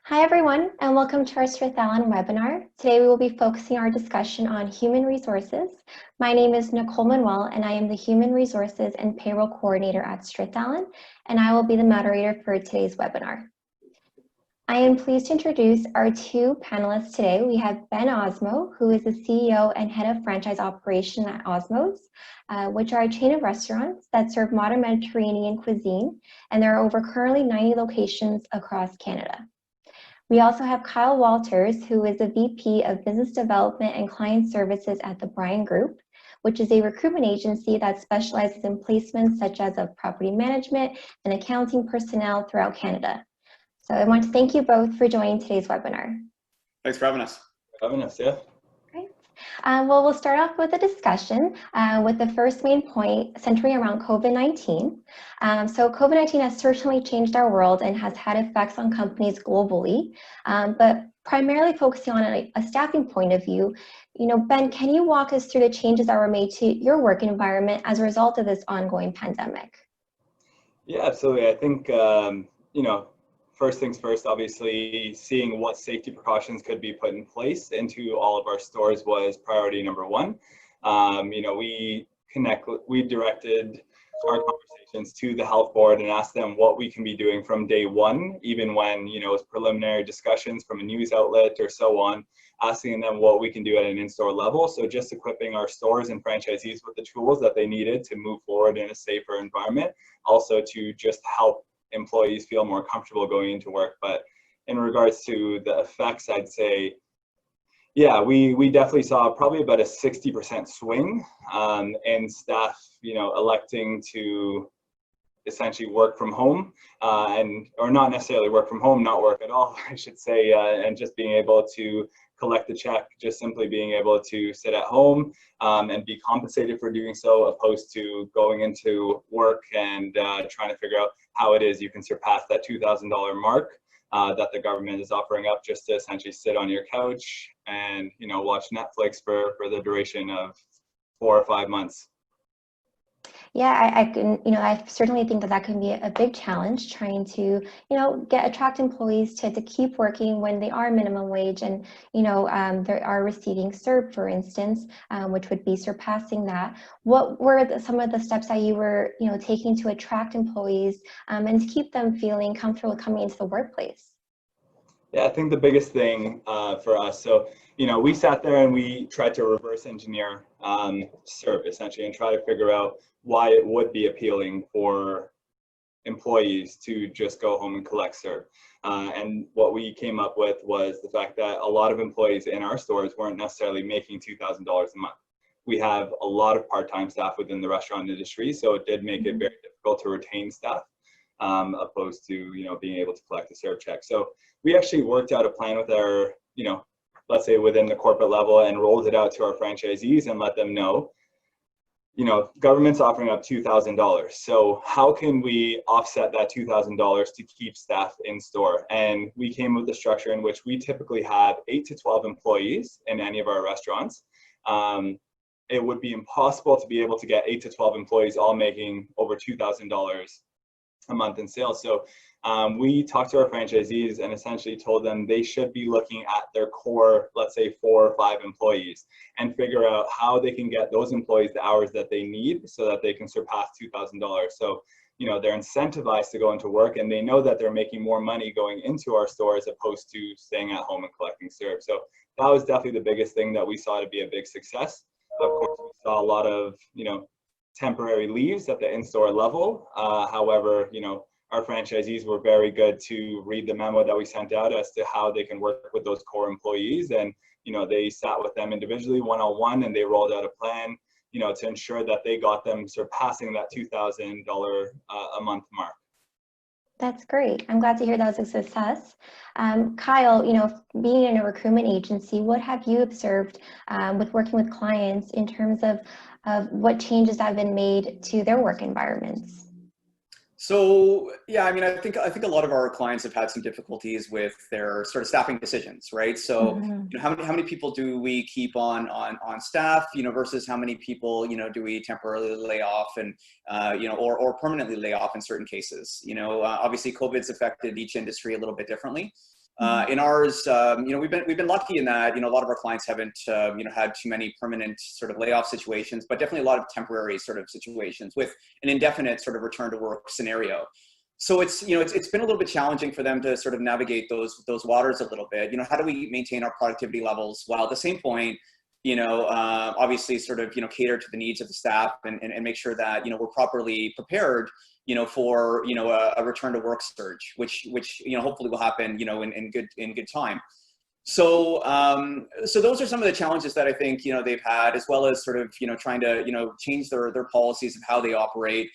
Hi everyone, and welcome to our Situational webinar. Today we will be focusing our discussion on human resources. My name is Nicole Manuel, and I am the Human Resources and Payroll Coordinator at Situational, and I will be the moderator for today's webinar. I am pleased to introduce our two panelists today. We have Ben Osmo, who is the CEO and Head of Franchise Operation at Osmos, which are a chain of restaurants that serve modern Mediterranean cuisine, and there are over currently 90 locations across Canada. We also have Kyle Walters, who is a VP of Business Development and Client Services at the Bryan Group, which is a recruitment agency that specializes in placements such as of property management and accounting personnel throughout Canada. So I want to thank you both for joining today's webinar. Thanks for having us. Yeah. Great. Well, we'll start off with a discussion with the first main point centering around COVID-19. So COVID-19 has certainly changed our world and has had effects on companies globally, but primarily focusing on a staffing point of view. Ben, can you walk us through the changes that were made to your work environment as a result of this ongoing pandemic? Yeah, absolutely. I think, first things first, obviously, seeing what safety precautions could be put in place into all of our stores was priority number one. We directed our conversations to the health board and asked them what we can be doing from day one, even when, it's preliminary discussions from a news outlet or so on, asking them what we can do at an in-store level. So just equipping our stores and franchisees with the tools that they needed to move forward in a safer environment, also to just help employees feel more comfortable going into work. But in regards to the effects, I'd say, yeah, we definitely saw probably about a 60% swing in staff, electing to essentially work from home or not necessarily work from home, not work at all, I should say, and just being able to collect the check, just simply being able to sit at home and be compensated for doing so, opposed to going into work and trying to figure out how it is you can surpass that $2,000 mark that the government is offering up, just to essentially sit on your couch and watch Netflix for the duration of 4 or 5 months. Yeah, I can, I certainly think that can be a big challenge, trying to, attract employees to keep working when they are minimum wage and, they are receiving CERB, for instance, which would be surpassing that. What were some of the steps that you were, taking to attract employees and to keep them feeling comfortable coming into the workplace? Yeah, I think the biggest thing for us, so, we sat there and we tried to reverse engineer CERB essentially and try to figure out why it would be appealing for employees to just go home and collect CERB. And what we came up with was the fact that a lot of employees in our stores weren't necessarily making $2,000 a month. We have a lot of part-time staff within the restaurant industry, so it did make it very difficult to retain staff, opposed to, being able to collect a CERB check. So we actually worked out a plan with our, let's say within the corporate level, and rolled it out to our franchisees and let them know, government's offering up $2,000. So how can we offset that $2,000 to keep staff in store? And we came with a structure in which we typically have 8 to 12 employees in any of our restaurants. It would be impossible to be able to get 8 to 12 employees all making over $2,000 a month in sales. So we talked to our franchisees and essentially told them they should be looking at their core, let's say 4 or 5 employees, and figure out how they can get those employees the hours that they need so that they can surpass $2,000. So, they're incentivized to go into work, and they know that they're making more money going into our store as opposed to staying at home and collecting CERB. So that was definitely the biggest thing that we saw to be a big success. Of course, we saw a lot of, temporary leaves at the in-store level. However, our franchisees were very good to read the memo that we sent out as to how they can work with those core employees. And, they sat with them individually one-on-one, and they rolled out a plan, to ensure that they got them surpassing that $2,000 a month mark. That's great. I'm glad to hear that was a success. Kyle, being in a recruitment agency, what have you observed with working with clients in terms of what changes have been made to their work environments? So yeah, I mean, I think a lot of our clients have had some difficulties with their sort of staffing decisions, right? So how many people do we keep on staff, versus how many people, do we temporarily lay off and or permanently lay off in certain cases? Obviously COVID's affected each industry a little bit differently. In ours, we've been lucky in that, a lot of our clients haven't, had too many permanent sort of layoff situations, but definitely a lot of temporary sort of situations with an indefinite sort of return to work scenario. So it's been a little bit challenging for them to sort of navigate those waters a little bit. How do we maintain our productivity levels while at the same point, obviously sort of, cater to the needs of the staff and make sure that, we're properly prepared, for, a return to work surge, which, hopefully will happen, in good time. So, so those are some of the challenges that I think, they've had, as well as sort of, trying to, change their policies of how they operate,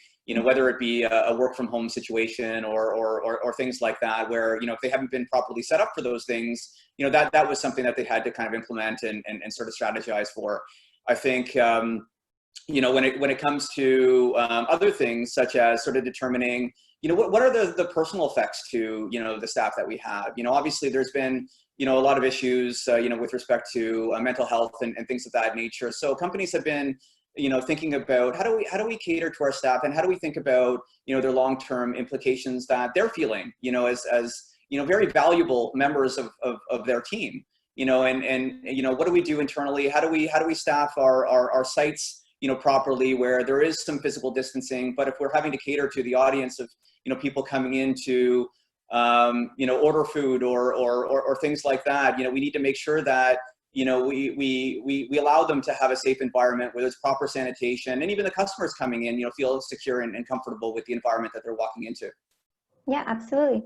whether it be a work from home situation or things like that, where, if they haven't been properly set up for those things, that was something that they had to kind of implement and sort of strategize for. I think, when it comes to other things, such as sort of determining, what are the personal effects to, the staff that we have. Obviously there's been, a lot of issues, with respect to mental health and things of that nature. So companies have been, thinking about how do we cater to our staff, and how do we think about, their long-term implications that they're feeling, as very valuable members of their team, and what do we do internally? How do we staff our sites, properly, where there is some physical distancing, but if we're having to cater to the audience of, people coming in to, order food or things like that, we need to make sure that, we allow them to have a safe environment where there's proper sanitation, and even the customers coming in, feel secure and comfortable with the environment that they're walking into. Yeah, absolutely.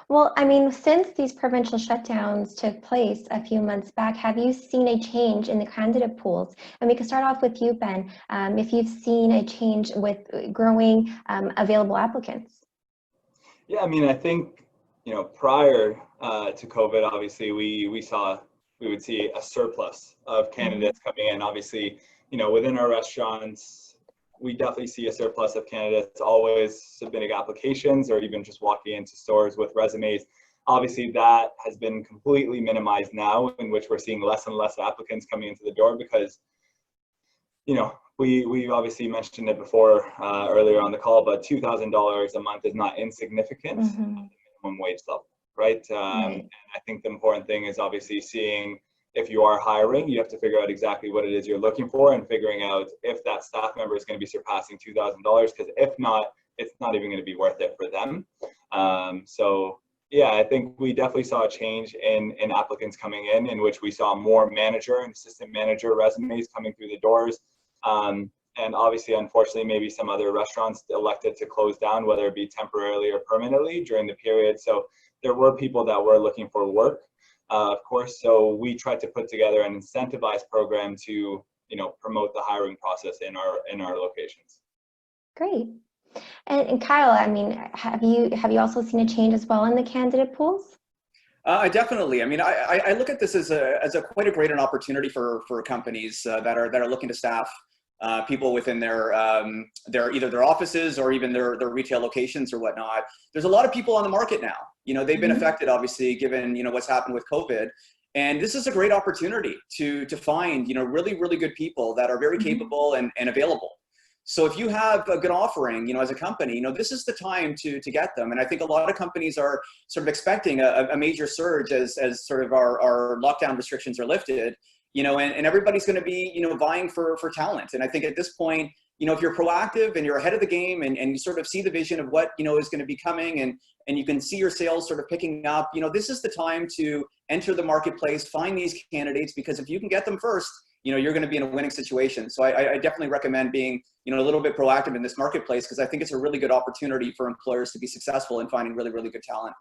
Well, I mean, since these provincial shutdowns took place a few months back, have you seen a change in the candidate pools? And we can start off with you, Ben, if you've seen a change with growing available applicants. Yeah, I mean, I think, prior to COVID, obviously we would see a surplus of candidates coming in. Obviously, within our restaurants, we definitely see a surplus of candidates always submitting applications, or even just walking into stores with resumes. Obviously, that has been completely minimized now, in which we're seeing less and less applicants coming into the door, because, we obviously mentioned it before earlier on the call, but $2,000 a month is not insignificant at the minimum wage level, right? And I think the important thing is obviously seeing, if you are hiring, you have to figure out exactly what it is you're looking for, and figuring out if that staff member is going to be surpassing $2,000, because if not, it's not even going to be worth it for them. So yeah, I think we definitely saw a change in applicants coming in which we saw more manager and assistant manager resumes coming through the doors. And obviously, unfortunately, maybe some other restaurants elected to close down, whether it be temporarily or permanently during the period. So there were people that were looking for work, of course. So we tried to put together an incentivized program to, promote the hiring process in our locations. Great. And Kyle, I mean, have you also seen a change as well in the candidate pools? Definitely. I mean, I look at this as a quite a great an opportunity for companies that are looking to staff people within their either their offices or even their retail locations or whatnot. There's a lot of people on the market now. They've been affected, obviously, given what's happened with COVID. And this is a great opportunity to find really good people that are very capable and available. So if you have a good offering, as a company, this is the time to get them. And I think a lot of companies are sort of expecting a major surge as sort of our lockdown restrictions are lifted, and everybody's going to be, vying for talent. And I think at this point, if you're proactive and you're ahead of the game and you sort of see the vision of what, is going to be coming, and you can see your sales sort of picking up, this is the time to enter the marketplace, find these candidates, because if you can get them first, you're going to be in a winning situation. So I definitely recommend being, a little bit proactive in this marketplace, because I think it's a really good opportunity for employers to be successful in finding really good talent.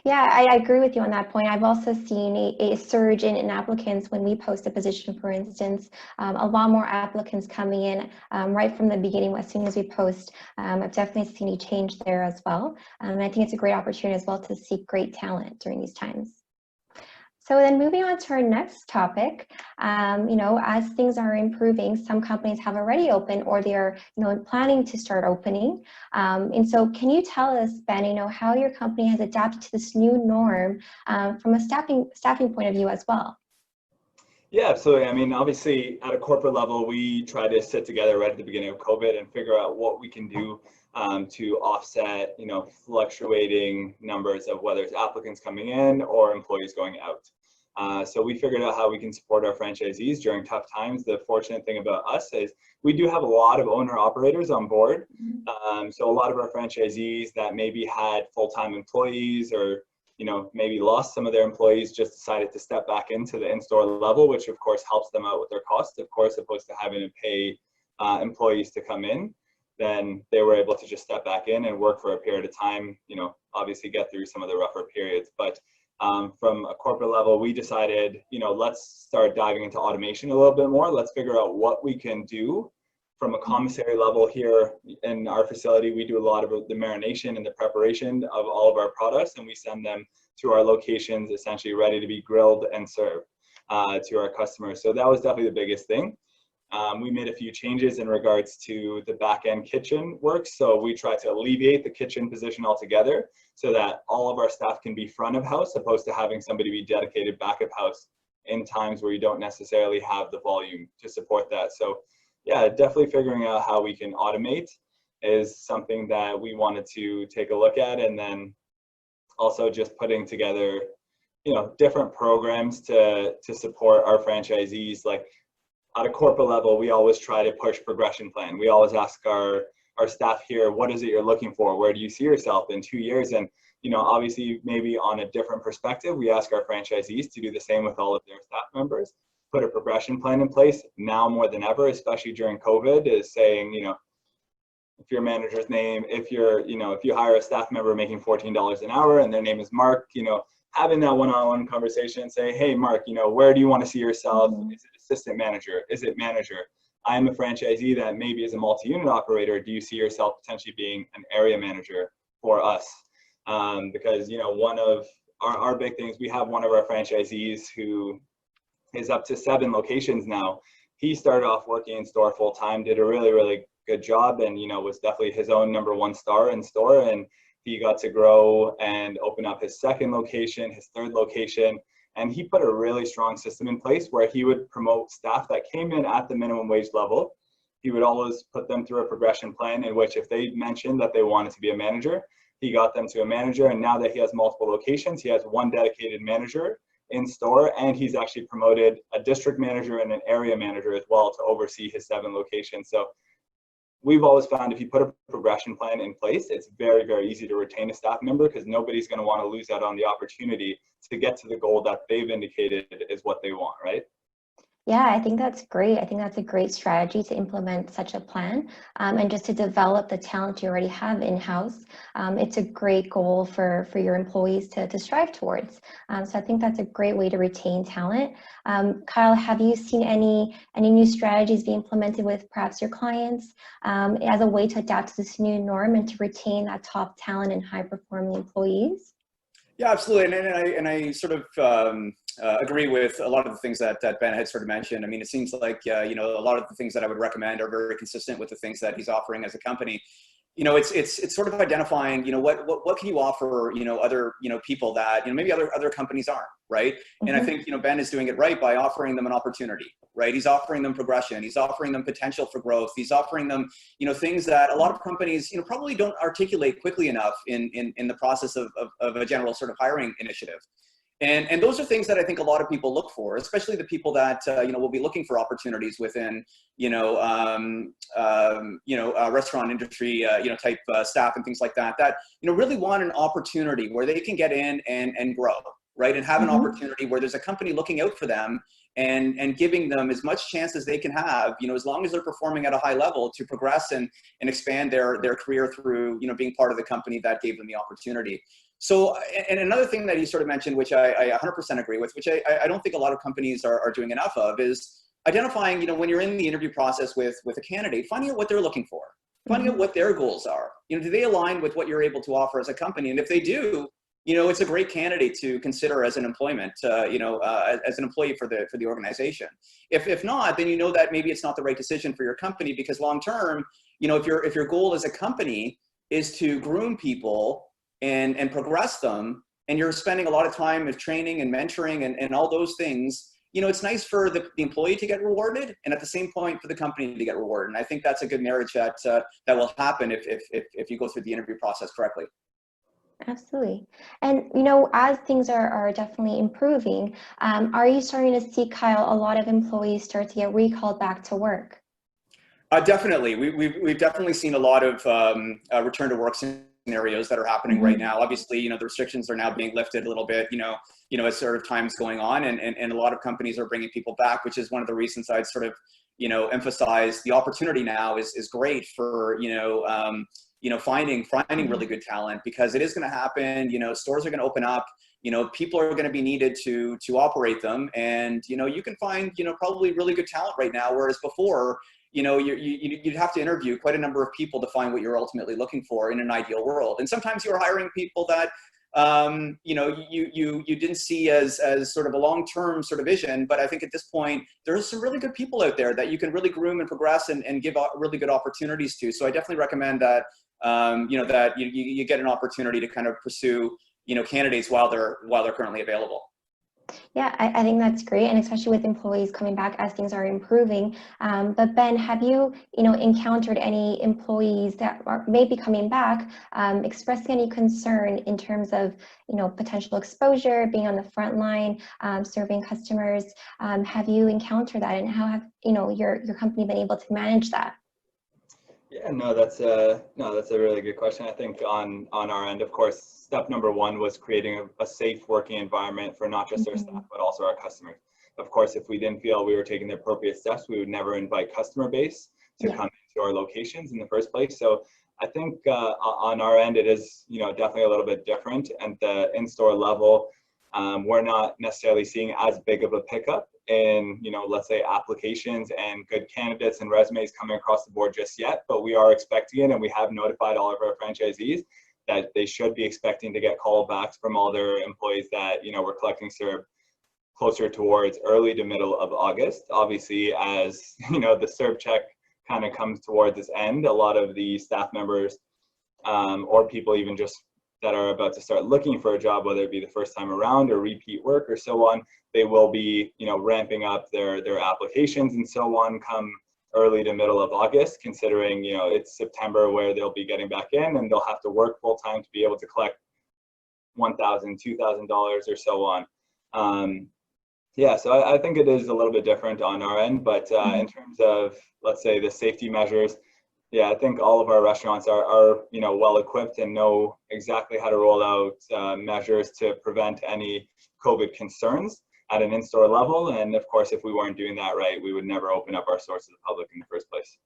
Yeah, I agree with you on that point. I've also seen a surge in applicants when we post a position, for instance. A lot more applicants coming in right from the beginning as soon as we post. I've definitely seen a change there as well. And I think it's a great opportunity as well to seek great talent during these times. So then moving on to our next topic, as things are improving, some companies have already opened, or they're planning to start opening. And so can you tell us, Ben, how your company has adapted to this new norm from a staffing point of view as well? Yeah, absolutely. I mean, obviously, at a corporate level, we try to sit together right at the beginning of COVID and figure out what we can do to offset, fluctuating numbers of whether it's applicants coming in or employees going out. So we figured out how we can support our franchisees during tough times. The fortunate thing about us is we do have a lot of owner operators on board. So a lot of our franchisees that maybe had full-time employees or maybe lost some of their employees just decided to step back into the in-store level, which of course helps them out with their costs, of course, opposed to having to pay employees to come in. Then they were able to just step back in and work for a period of time, obviously get through some of the rougher periods. But from a corporate level, we decided, let's start diving into automation a little bit more. Let's figure out what we can do from a commissary level here in our facility. We do a lot of the marination and the preparation of all of our products, and we send them to our locations essentially ready to be grilled and served to our customers. So that was definitely the biggest thing. We made a few changes in regards to the back-end kitchen work. So we tried to alleviate the kitchen position altogether so that all of our staff can be front of house, opposed to having somebody be dedicated back of house in times where you don't necessarily have the volume to support that. So yeah, definitely figuring out how we can automate is something that we wanted to take a look at. And then also just putting together, different programs to support our franchisees. Like at a corporate level, we always try to push progression plan. We always ask our staff here, what is it you're looking for? Where do you see yourself in 2 years? And, obviously maybe on a different perspective, we ask our franchisees to do the same with all of their staff members, put a progression plan in place now more than ever, especially during COVID, is saying, if your manager's name, if you hire a staff member making $14 an hour and their name is Mark, having that one-on-one conversation and say, hey, Mark, where do you want to see yourself? Is it assistant manager? Is it manager? I am a franchisee that maybe is a multi-unit operator. Do you see yourself potentially being an area manager for us? Because, one of our big things, we have one of our franchisees who is up to 7 locations now. He started off working in store full-time, did a really, really good job, and, was definitely his own #1 star in store. And he got to grow and open up his 2nd location, his 3rd location. And he put a really strong system in place where he would promote staff that came in at the minimum wage level. He would always put them through a progression plan in which if they mentioned that they wanted to be a manager, he got them to a manager. And now that he has multiple locations, he has 1 dedicated manager in store, and he's actually promoted a district manager and an area manager as well to oversee his 7 locations. So we've always found if you put a progression plan in place, it's very, very easy to retain a staff member because nobody's going to want to lose out on the opportunity to get to the goal that they've indicated is what they want, right? Yeah, I think that's great. I think that's a great strategy to implement such a plan and just to develop the talent you already have in-house. It's a great goal for your employees to strive towards. So I think that's a great way to retain talent. Kyle, have you seen any new strategies be implemented with perhaps your clients as a way to adapt to this new norm and to retain that top talent and high-performing employees? Yeah, absolutely. And I sort of agree with a lot of the things that Ben had sort of mentioned. I mean, it seems like, a lot of the things that I would recommend are very consistent with the things that he's offering as a company. It's sort of identifying, what can you offer, other, people that, maybe other companies aren't, right? Mm-hmm. And I think, Ben is doing it right by offering them an opportunity, right? He's offering them progression. He's offering them potential for growth. He's offering them, things that a lot of companies, probably don't articulate quickly enough in the process of a general sort of hiring initiative. And those are things that I think a lot of people look for, especially the people that, will be looking for opportunities within, restaurant industry, type staff and things like that, really want an opportunity where they can get in and grow, right? And have an opportunity where there's a company looking out for them and giving them as much chance as they can have, as long as they're performing at a high level to progress and expand their career through, being part of the company that gave them the opportunity. So, and another thing that he sort of mentioned, which I 100% agree with, which I don't think a lot of companies are doing enough of, is identifying, when you're in the interview process with a candidate, finding out what they're looking for, finding out what their goals are. Do they align with what you're able to offer as a company? And if they do, it's a great candidate to consider as an employment, as an employee for the organization. If not, then that maybe it's not the right decision for your company, because long term, if your goal as a company is to groom people and progress them, and you're spending a lot of time with training and mentoring and all those things, it's nice for the employee to get rewarded, and at the same point for the company to get rewarded. And I think that's a good marriage that will happen if you go through the interview process correctly. Absolutely. And, as things are definitely improving, are you starting to see, Kyle, a lot of employees start to get recalled back to work? Definitely. We've definitely seen a lot of return to work scenarios that are happening right now. Obviously, the restrictions are now being lifted a little bit, as sort of time's going on, and a lot of companies are bringing people back, which is one of the reasons I'd sort of, emphasize the opportunity now is great for, finding really good talent, because it is going to happen. Stores are going to open up. People are going to be needed to operate them, and you can find probably really good talent right now, whereas before you'd have to interview quite a number of people to find what you're ultimately looking for in an ideal world. And sometimes you're hiring people that you didn't see as sort of a long-term sort of vision. But I think at this point, there's some really good people out there that you can really groom and progress and give really good opportunities to. So I definitely recommend that, that you get an opportunity to kind of pursue, candidates while they're currently available. Yeah, I think that's great, and especially with employees coming back as things are improving. But Ben, have you, encountered any employees that may be coming back, expressing any concern in terms of, potential exposure, being on the front line, serving customers? Have you encountered that, and how have, your company been able to manage that? Yeah, no, that's a really good question. I think on our end, of course, step number one was creating a safe working environment for not just our staff, but also our customers. Of course, if we didn't feel we were taking the appropriate steps, we would never invite customer base to come into our locations in the first place. So I think on our end, it is, definitely a little bit different. At the in-store level, we're not necessarily seeing as big of a pickup in, let's say applications and good candidates and resumes coming across the board just yet, but we are expecting it, and we have notified all of our franchisees that they should be expecting to get callbacks from all their employees that, we're collecting CERB closer towards early to middle of August. Obviously, as, the CERB check kind of comes towards its end, a lot of the staff members or people even just that are about to start looking for a job, whether it be the first time around or repeat work or so on, they will be, ramping up their applications and so on come early to middle of August, considering, it's September where they'll be getting back in and they'll have to work full time to be able to collect $1,000, $2,000 or so on. Yeah, so I think it is a little bit different on our end, but in terms of, let's say, the safety measures, yeah, I think all of our restaurants are well equipped and know exactly how to roll out measures to prevent any COVID concerns at an in-store level. And of course, if we weren't doing that right, we would never open up our stores to the public in the first place.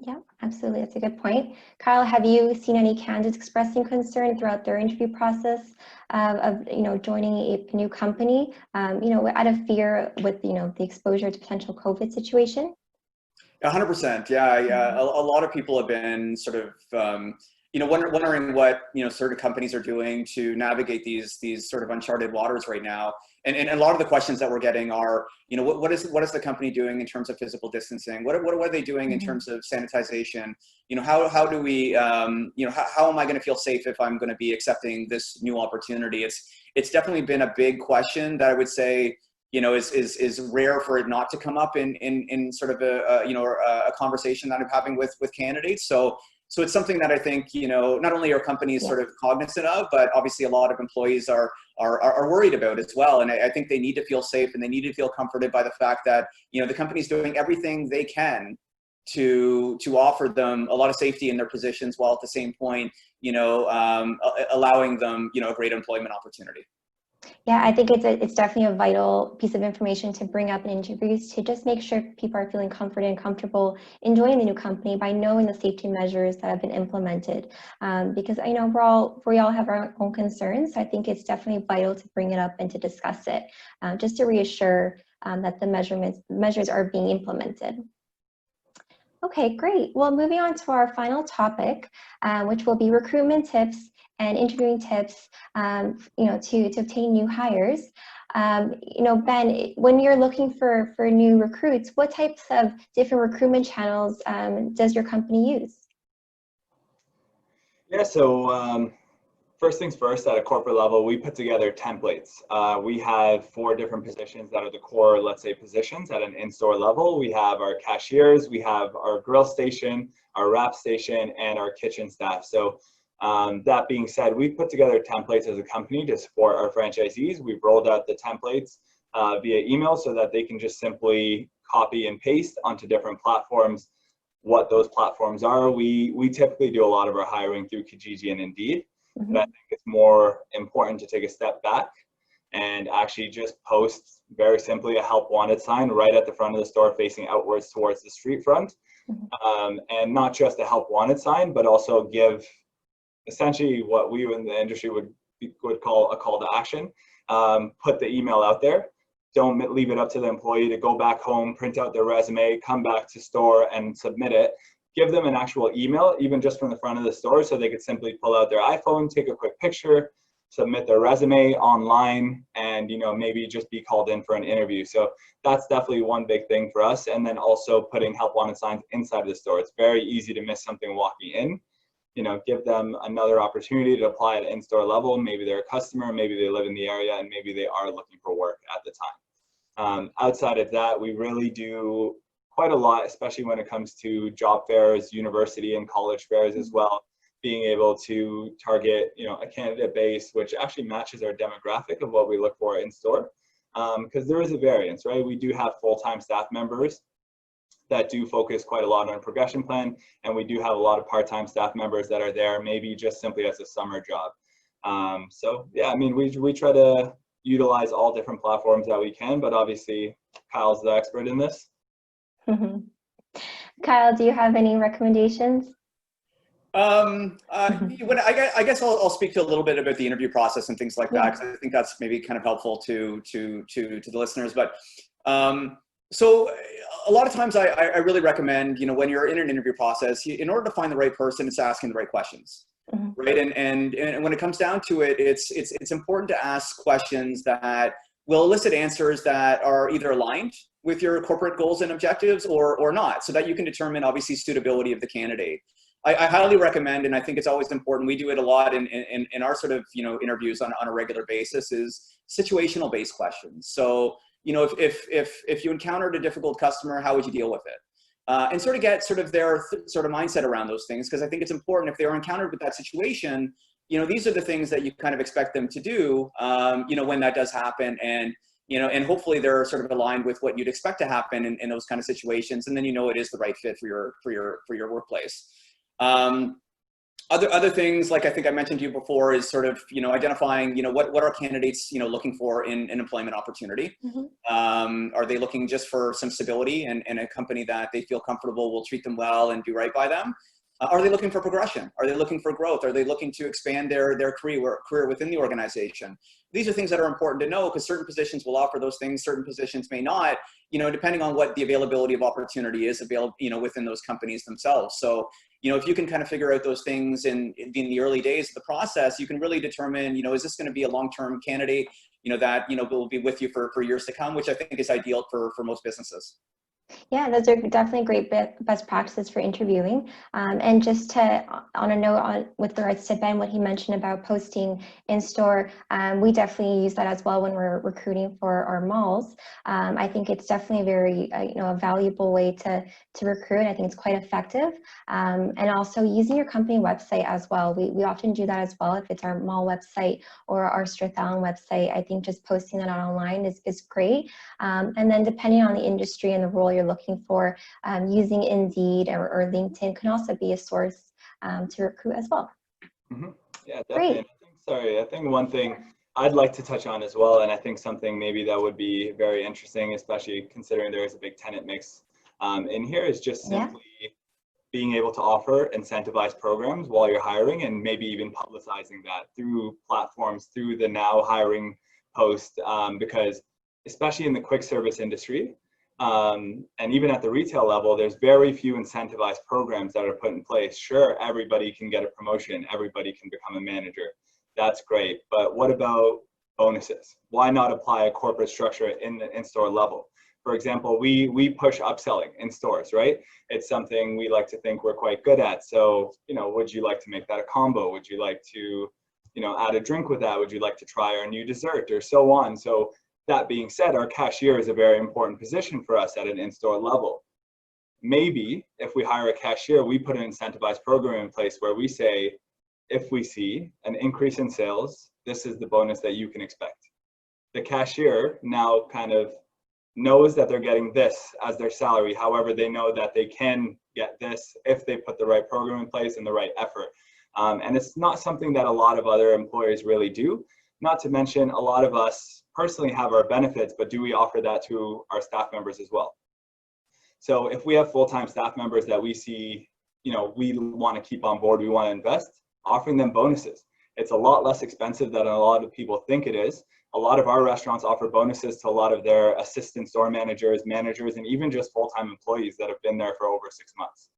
Yeah, absolutely. That's a good point. Kyle, have you seen any candidates expressing concern throughout their interview process of joining a new company, out of fear with, the exposure to potential COVID situation? 100%. Yeah. A lot of people have been sort of, wondering what, certain companies are doing to navigate these sort of uncharted waters right now. And a lot of the questions that we're getting are, what is the company doing in terms of physical distancing? What are they doing in terms of sanitization? How do we, how am I going to feel safe if I'm going to be accepting this new opportunity? It's definitely been a big question that I would say, is rare for it not to come up in sort of a conversation that I'm having with candidates. So it's something that I think, not only are companies sort of cognizant of, but obviously a lot of employees are worried about as well. And I think they need to feel safe, and they need to feel comforted by the fact that, the company's doing everything they can to offer them a lot of safety in their positions, while at the same point, allowing them, a great employment opportunity. Yeah, I think it's definitely a vital piece of information to bring up in interviews, to just make sure people are feeling comforted and comfortable in joining the new company by knowing the safety measures that have been implemented. Because I know we all have our own concerns. So I think it's definitely vital to bring it up and to discuss it, just to reassure that the measures are being implemented. Okay, great. Well, moving on to our final topic, which will be recruitment tips and interviewing tips, to obtain new hires. Ben, when you're looking for new recruits, what types of different recruitment channels does your company use? Yeah, so first things first, at a corporate level, we put together templates. We have 4 different positions that are the core, let's say, positions at an in-store level. We have our cashiers, we have our grill station, our wrap station, and our kitchen staff. So that being said, we've put together templates as a company to support our franchisees. We've rolled out the templates via email so that they can just simply copy and paste onto different platforms what those platforms are. We typically do a lot of our hiring through Kijiji and Indeed. But I think it's more important to take a step back and actually just post very simply a help wanted sign right at the front of the store facing outwards towards the street front. And not just a help wanted sign, but also give essentially what we in the industry would call a call to action. Put the email out there. Don't leave it up to the employee to go back home, print out their resume, come back to store and submit it. Give them an actual email, even just from the front of the store, so they could simply pull out their iPhone, take a quick picture, submit their resume online, and maybe just be called in for an interview. So that's definitely one big thing for us. And then also putting help wanted signs inside of the store. It's very easy to miss something walking in. Give them another opportunity to apply at in-store level. Maybe they're a customer, maybe they live in the area, and maybe they are looking for work at the time. Outside of that, we really do quite a lot, especially when it comes to job fairs, university and college fairs as well, being able to target, a candidate base, which actually matches our demographic of what we look for in store. Because there is a variance, right? We do have full-time staff members that do focus quite a lot on a progression plan, and we do have a lot of part-time staff members that are there maybe just simply as a summer job. So yeah, I mean, we try to utilize all different platforms that we can, but obviously Kyle's the expert in this. Kyle, do you have any recommendations? I guess I'll speak to a little bit about the interview process and things like that, because I think that's maybe kind of helpful to the listeners. But so a lot of times I really recommend, when you're in an interview process, in order to find the right person, it's asking the right questions, right? And when it comes down to it, it's important to ask questions that will elicit answers that are either aligned with your corporate goals and objectives or not, so that you can determine obviously suitability of the candidate. I highly recommend, and I think it's always important, we do it a lot in our sort of, interviews on a regular basis, is situational based questions. So, if you encountered a difficult customer, how would you deal with it? And sort of get sort of their sort of mindset around those things, because I think it's important if they are encountered with that situation, these are the things that you kind of expect them to do, when that does happen. And, and hopefully they're sort of aligned with what you'd expect to happen in those kind of situations. And then, it is the right fit for your workplace. Other things, like I think I mentioned to you before, is sort of, identifying, what are candidates, looking for in an employment opportunity? Are they looking just for some stability and a company that they feel comfortable will treat them well and do right by them? Are they looking for progression? Are they looking for growth? Are they looking to expand their career within the organization? These are things that are important to know, because certain positions will offer those things, certain positions may not, depending on what the availability of opportunity is available, within those companies themselves. So, if you can kind of figure out those things in the early days of the process, you can really determine, is this going to be a long-term candidate, that, will be with you for years to come, which I think is ideal for most businesses. Yeah, those are definitely great best practices for interviewing. And just on a note with regards to Ben, what he mentioned about posting in store, we definitely use that as well when we're recruiting for our malls. I think it's definitely a very a valuable way to recruit. I think it's quite effective. And also using your company website as well. We often do that as well. If it's our mall website or our Strathallan website, I think just posting that online is great. And then depending on the industry and the role you're looking for, using Indeed or LinkedIn can also be a source to recruit as well. Yeah, definitely. Great. I think one thing I'd like to touch on as well, and I think something maybe that would be very interesting, especially considering there is a big tenant mix in here, is just simply being able to offer incentivized programs while you're hiring, and maybe even publicizing that through platforms, through the Now Hiring post, because especially in the quick service industry, and even at the retail level, there's very few incentivized programs that are put in place. Sure, everybody can get a promotion, everybody can become a manager. That's great, but what about bonuses? Why not apply a corporate structure in the in-store level? For example, we push upselling in stores, right? It's something we like to think we're quite good at. So, would you like to make that a combo? Would you like to, add a drink with that? Would you like to try our new dessert, or so on? So that being said, our cashier is a very important position for us at an in-store level. Maybe if we hire a cashier, we put an incentivized program in place where we say, if we see an increase in sales, this is the bonus that you can expect. The cashier now kind of knows that they're getting this as their salary. However, they know that they can get this if they put the right program in place and the right effort. And it's not something that a lot of other employers really do. Not to mention, a lot of us personally have our benefits, but do we offer that to our staff members as well? So if we have full-time staff members that we see, we want to keep on board, we want to invest, offering them bonuses. It's a lot less expensive than a lot of people think it is. A lot of our restaurants offer bonuses to a lot of their assistant store managers, and even just full-time employees that have been there for over 6 months.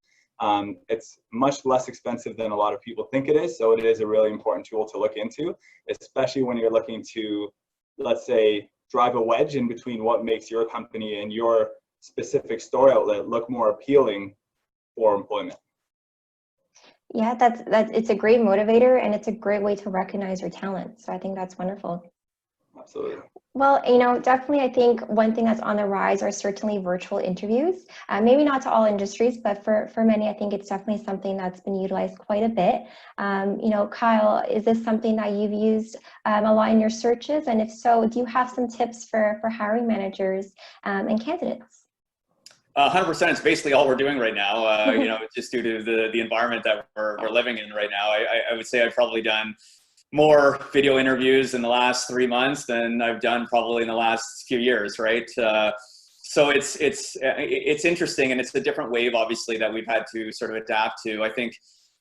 It's much less expensive than a lot of people think it is, so it is a really important tool to look into, especially when you're looking to, let's say, drive a wedge in between what makes your company and your specific store outlet look more appealing for employment. Yeah, it's a great motivator, and it's a great way to recognize your talent. So I think that's wonderful. Absolutely. Well, definitely I think one thing that's on the rise are certainly virtual interviews. Maybe not to all industries, but for many, I think it's definitely something that's been utilized quite a bit. Kyle, is this something that you've used a lot in your searches? And if so, do you have some tips for hiring managers and candidates? 100%. It's basically all we're doing right now. Just due to the environment that we're living in right now. I would say I've probably done more video interviews in the last 3 months than I've done probably in the last few years, right? So it's interesting, and it's a different wave, obviously, that we've had to sort of adapt to. I think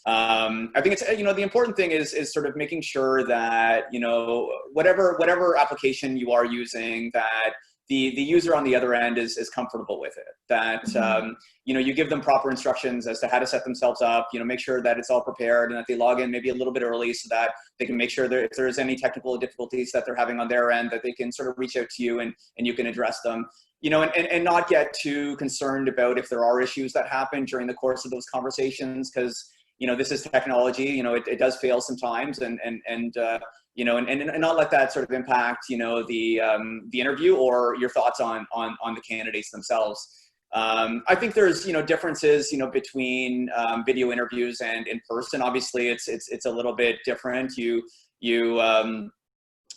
it's the important thing is sort of making sure that whatever application you are using, that the user on the other end is comfortable with it, that you give them proper instructions as to how to set themselves up, make sure that it's all prepared and that they log in maybe a little bit early so that they can make sure that if there's any technical difficulties that they're having on their end, that they can sort of reach out to you and you can address them, and not get too concerned about if there are issues that happen during the course of those conversations, because this is technology, it does fail sometimes, and not let that sort of impact, the interview or your thoughts on the candidates themselves. I think there's, differences, between video interviews and in person. Obviously, it's a little bit different.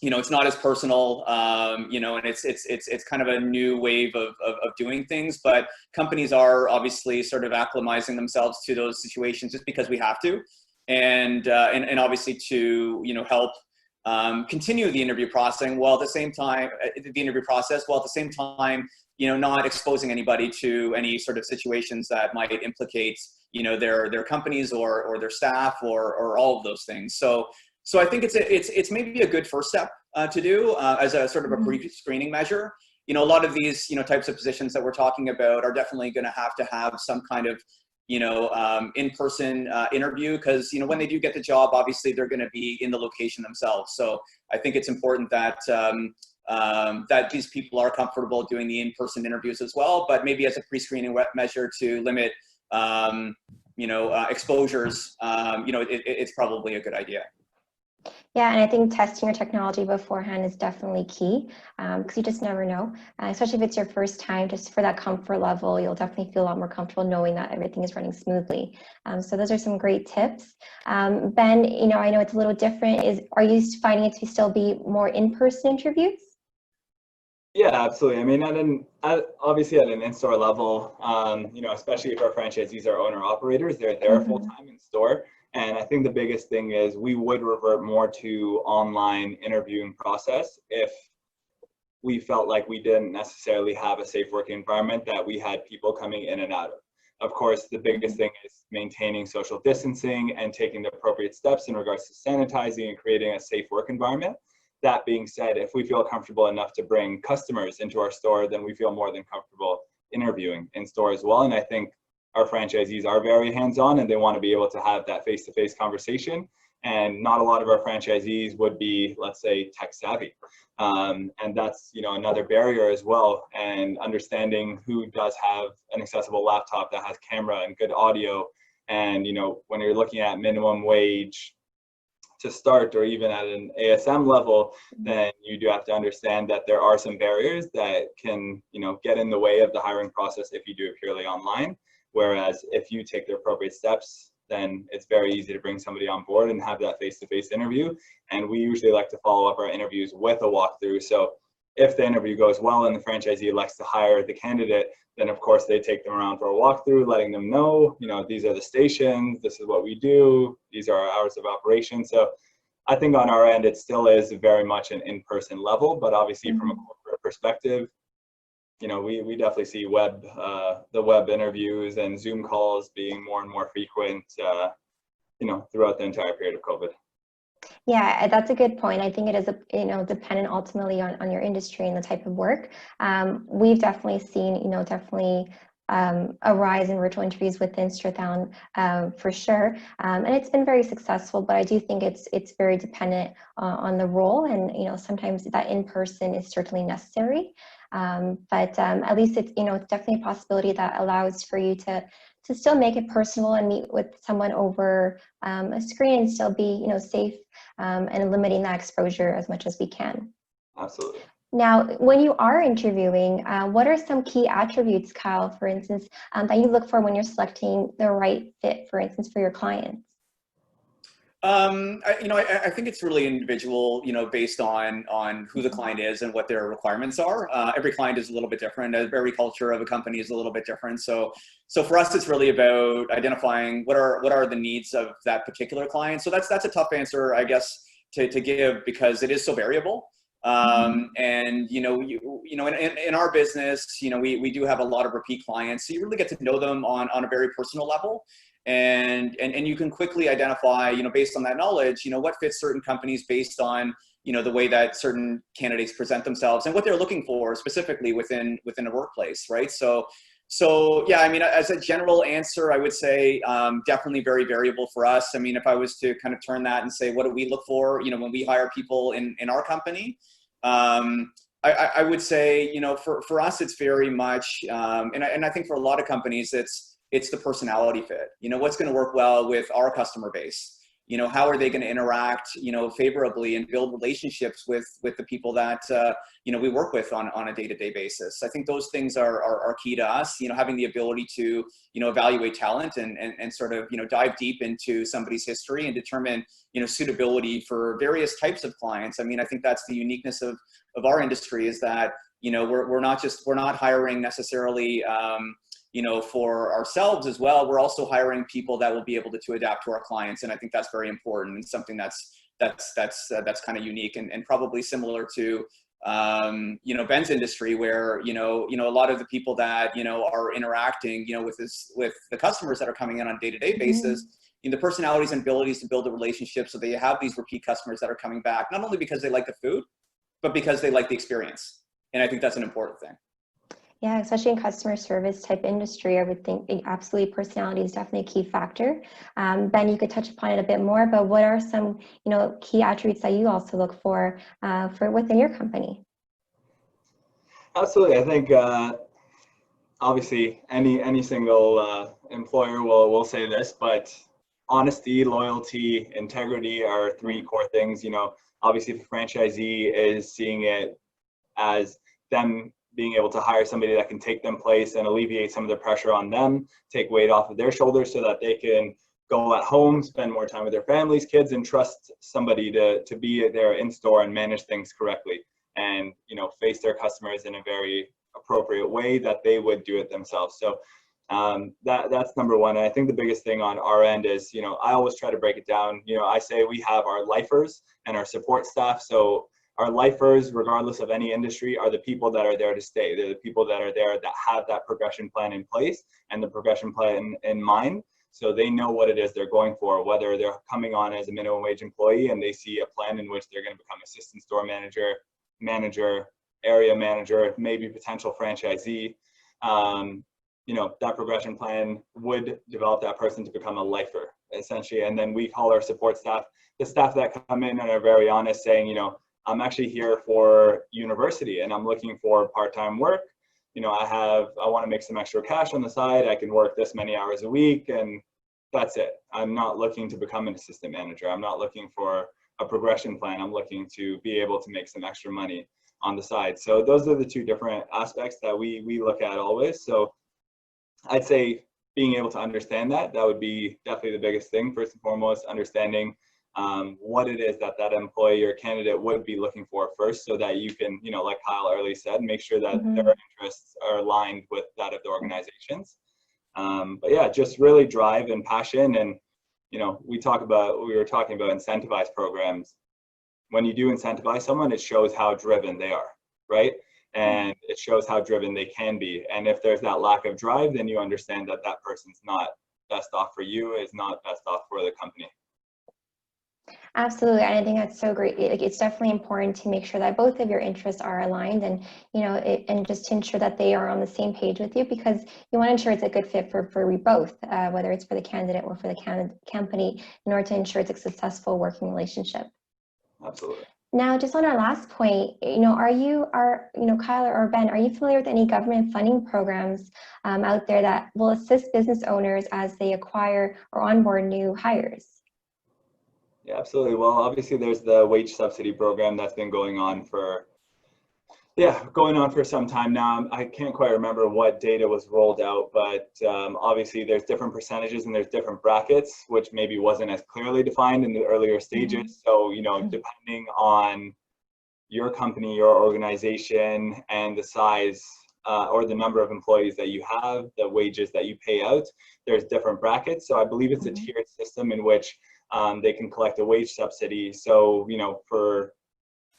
It's not as personal, and it's kind of a new wave of doing things, but companies are obviously sort of acclimatizing themselves to those situations just because we have to, and obviously to, help continue the interview process while at the same time, not exposing anybody to any sort of situations that might implicate, their companies or their staff or all of those things. So I think it's maybe a good first step to do as a sort of a pre-screening measure. A lot of these, types of positions that we're talking about are definitely going to have some kind of, in-person interview, because, when they do get the job, obviously they're going to be in the location themselves. So I think it's important that that these people are comfortable doing the in-person interviews as well, but maybe as a pre-screening measure to limit, exposures, it's probably a good idea. Yeah, and I think testing your technology beforehand is definitely key, because you just never know, especially if it's your first time. Just for that comfort level, you'll definitely feel a lot more comfortable knowing that everything is running smoothly. So those are some great tips. Ben, I know it's a little different. Are you finding it to still be more in-person interviews? Yeah, absolutely. I mean, obviously at an in-store level, especially if our franchisees are owner-operators, they're there full-time in store. And I think the biggest thing is we would revert more to online interviewing process if we felt like we didn't necessarily have a safe working environment that we had people coming in and out of. Of course, the biggest thing is maintaining social distancing and taking the appropriate steps in regards to sanitizing and creating a safe work environment. That being said, if we feel comfortable enough to bring customers into our store, then we feel more than comfortable interviewing in store as well. And I think our franchisees are very hands-on and they want to be able to have that face-to-face conversation. And not a lot of our franchisees would be, let's say, tech savvy. And that's, another barrier as well. And understanding who does have an accessible laptop that has camera and good audio. And, when you're looking at minimum wage to start, or even at an ASM level, then you do have to understand that there are some barriers that can, get in the way of the hiring process if you do it purely online. Whereas if you take the appropriate steps, then it's very easy to bring somebody on board and have that face-to-face interview. And we usually like to follow up our interviews with a walkthrough. So if the interview goes well and the franchisee elects to hire the candidate, then of course they take them around for a walkthrough, letting them know, these are the stations, this is what we do, these are our hours of operation. So I think on our end, it still is very much an in-person level, but obviously from a corporate perspective, we definitely see the web interviews and Zoom calls being more and more frequent, throughout the entire period of COVID. Yeah, that's a good point. I think it is, dependent ultimately on your industry and the type of work. We've definitely seen, a rise in virtual interviews within Strathallan, for sure. And it's been very successful, but I do think it's very dependent on the role, and, sometimes that in-person is certainly necessary. But at least it's, it's definitely a possibility that allows for you to still make it personal and meet with someone over a screen and still be, safe, and limiting that exposure as much as we can. Absolutely. Now, when you are interviewing, what are some key attributes, Kyle, for instance, that you look for when you're selecting the right fit, for instance, for your clients? I think it's really individual, based on who the client is and what their requirements are. Every client is a little bit different. Every culture of a company is a little bit different. So for us, it's really about identifying what are the needs of that particular client. So that's a tough answer, I guess, to give, because it is so variable. And in our business, we do have a lot of repeat clients, so you really get to know them on a very personal level. And you can quickly identify, based on that knowledge, what fits certain companies based on, the way that certain candidates present themselves and what they're looking for specifically within a workplace, right? So yeah, as a general answer, I would say definitely very variable for us. If I was to kind of turn that and say, what do we look for, when we hire people in our company? I would say, for us, it's very much, and I think for a lot of companies, it's the personality fit. What's going to work well with our customer base? How are they going to interact, favorably and build relationships with the people that, we work with on a day-to-day basis. I think those things are key to us, having the ability to, evaluate talent and sort of, dive deep into somebody's history and determine, suitability for various types of clients. I think that's the uniqueness of our industry, is that, we're not hiring necessarily, for ourselves as well. We're also hiring people that will be able to adapt to our clients. And I think that's very important, and something that's kind of unique and probably similar to, Ben's industry, where, a lot of the people that, are interacting, with the customers that are coming in on a day-to-day basis, the personalities and abilities to build a relationship so they have these repeat customers that are coming back, not only because they like the food, but because they like the experience. And I think that's an important thing. Yeah, especially in customer service type industry, I would think absolutely personality is definitely a key factor. Ben, you could touch upon it a bit more, but what are some, key attributes that you also look for within your company? Absolutely. I think obviously any single employer will say this, but honesty, loyalty, integrity are three core things. Obviously, if a franchisee is seeing it as them being able to hire somebody that can take them place and alleviate some of the pressure on them, take weight off of their shoulders so that they can go at home, spend more time with their families, kids, and trust somebody to be there in store and manage things correctly, and face their customers in a very appropriate way that they would do it themselves. So that's number one. And I think the biggest thing on our end is, I always try to break it down. I say we have our lifers and our support staff. So our lifers, regardless of any industry, are the people that are there to stay. They're the people that are there that have that progression plan in place and the progression plan in mind. So they know what it is they're going for, whether they're coming on as a minimum wage employee and they see a plan in which they're going to become assistant store manager, area manager, maybe potential franchisee. That progression plan would develop that person to become a lifer, essentially. And then we call our support staff the staff that come in and are very honest, saying, I'm actually here for university and I'm looking for part-time work. I want to make some extra cash on the side. I can work this many hours a week, and that's it. I'm not looking to become an assistant manager. I'm not looking for a progression plan. I'm looking to be able to make some extra money on the side. So those are the two different aspects that we look at always. So I'd say being able to understand that would be definitely the biggest thing. First and foremost, understanding what it is that that employee or candidate would be looking for first, so that you can, you know, like Kyle earlier said, make sure that their interests are aligned with that of the organization's. But yeah, just really drive and passion. And, you know, we were talking about incentivized programs. When you do incentivize someone, it shows how driven they are, right? And it shows how driven they can be. And if there's that lack of drive, then you understand that that person's not best off for you, is not best off for the company. Absolutely, and I think that's so great. It's definitely important to make sure that both of your interests are aligned, and and just to ensure that they are on the same page with you, because you want to ensure it's a good fit for we both, whether it's for the candidate or for the company, in order to ensure it's a successful working relationship. Absolutely. Now, just on our last point, Kyle or Ben, are you familiar with any government funding programs out there that will assist business owners as they acquire or onboard new hires? Yeah, absolutely. Well, obviously there's the wage subsidy program that's been going on for some time now. I can't quite remember what date it was rolled out, but obviously there's different percentages and there's different brackets, which maybe wasn't as clearly defined in the earlier stages. So, you know, depending on your company, your organization, and the size or the number of employees that you have, the wages that you pay out, there's different brackets. So I believe it's a tiered system in which they can collect a wage subsidy. So, you know, for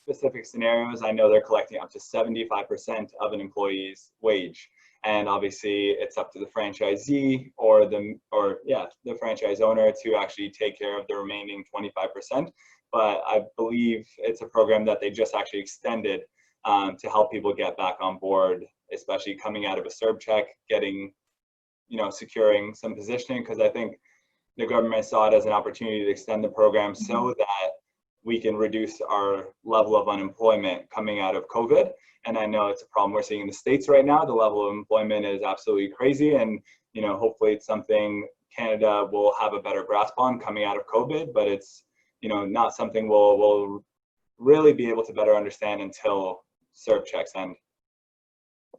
specific scenarios, I know they're collecting up to 75% of an employee's wage. And obviously it's up to the franchisee or the franchise owner to actually take care of the remaining 25%. But I believe it's a program that they just actually extended to help people get back on board, especially coming out of a CERB check, getting, you know, securing some positioning, because I think the government saw it as an opportunity to extend the program so that we can reduce our level of unemployment coming out of COVID. And I know it's a problem we're seeing in the States right now. The level of employment is absolutely crazy. And, you know, hopefully it's something Canada will have a better grasp on coming out of COVID, but it's, you know, not something we'll really be able to better understand until CERB checks end.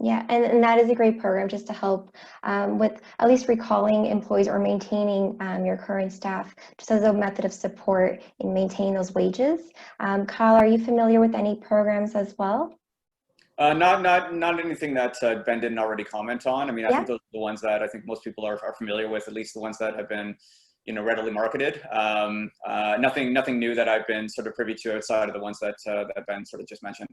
Yeah, and that is a great program just to help with at least recalling employees or maintaining your current staff, just as a method of support in maintaining those wages. Kyle, are you familiar with any programs as well? Not anything that Ben didn't already comment on. I mean, I think those are the ones that I think most people are familiar with, at least the ones that have been, you know, readily marketed. Nothing new that I've been sort of privy to outside of the ones that Ben sort of just mentioned.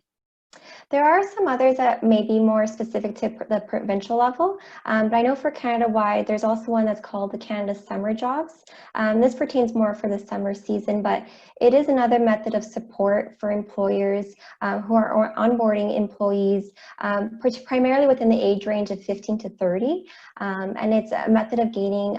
There are some others that may be more specific to the provincial level, but I know for Canada-wide, there's also one that's called the Canada Summer Jobs. This pertains more for the summer season, but it is another method of support for employers who are onboarding employees, primarily within the age range of 15 to 30, and it's a method of gaining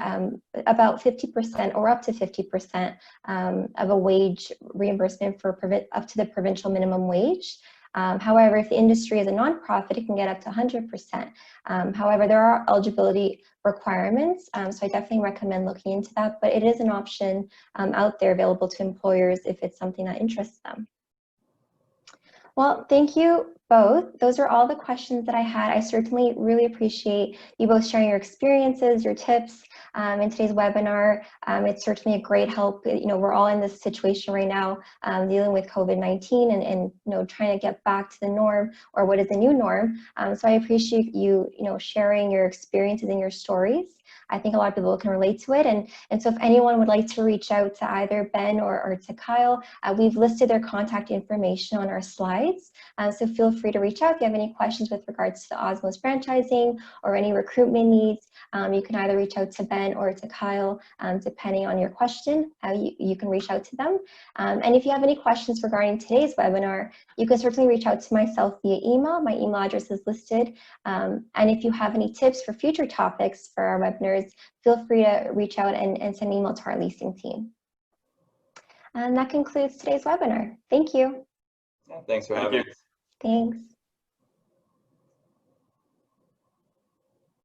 about 50% or up to 50% of a wage reimbursement for up to the provincial minimum wage. However, if the industry is a nonprofit, it can get up to 100%. However, there are eligibility requirements, so I definitely recommend looking into that, but it is an option out there available to employers if it's something that interests them. Well, thank you both. Those are all the questions that I had. I certainly really appreciate you both sharing your experiences, your tips in today's webinar. It's certainly a great help. You know, we're all in this situation right now, dealing with COVID-19 and you know, trying to get back to the norm, or what is the new norm. So I appreciate you sharing your experiences and your stories. I think a lot of people can relate to it. And so if anyone would like to reach out to either Ben or to Kyle, we've listed their contact information on our slides. So feel free to reach out if you have any questions with regards to Osmow's franchising or any recruitment needs. You can either reach out to Ben or to Kyle, depending on your question. You can reach out to them. And if you have any questions regarding today's webinar, you can certainly reach out to myself via email. My email address is listed. And if you have any tips for future topics for our webinars, feel free to reach out and send an email to our leasing team. And that concludes today's webinar. Thank you. Thanks for having us. Thanks.